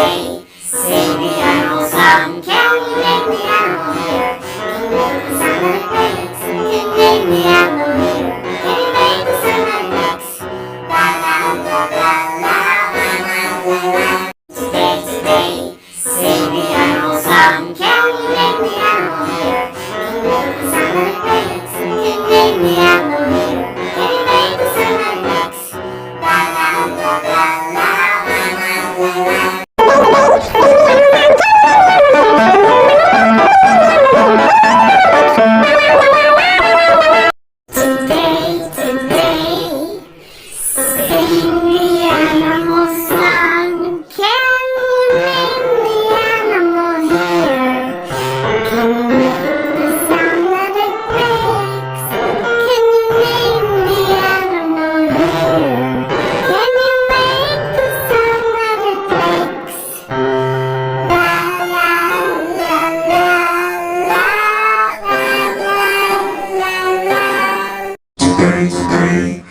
today. Sing the animal song. Can you name the animal here? Can you make the sound that it makes? Can you name the animal here? Can you make the sound that it makes? La la la la la la la la. Today, sing the animal song. Can you name the animal here? Can you make the sound that it makes? Can you name the animal here? Can you make the sound that it makes? La la la la la la la la.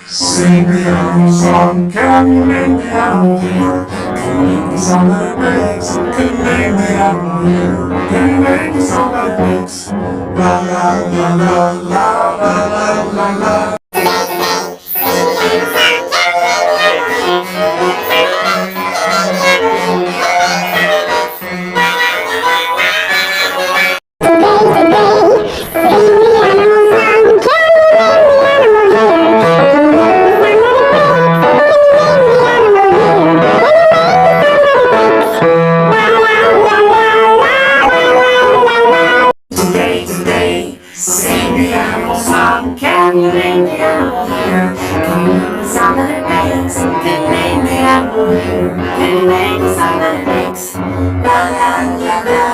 Sing the animal song. Can you name the animal here? Can you make the sound that it makes? Can you name the animal here? Can you make the sound that it makes? La la la la la la la la. Sing the animal song. Can you name the animal here? Can you make the sound that it makes? Can you name the animal here? Can you make the sound that it makes? La la la la.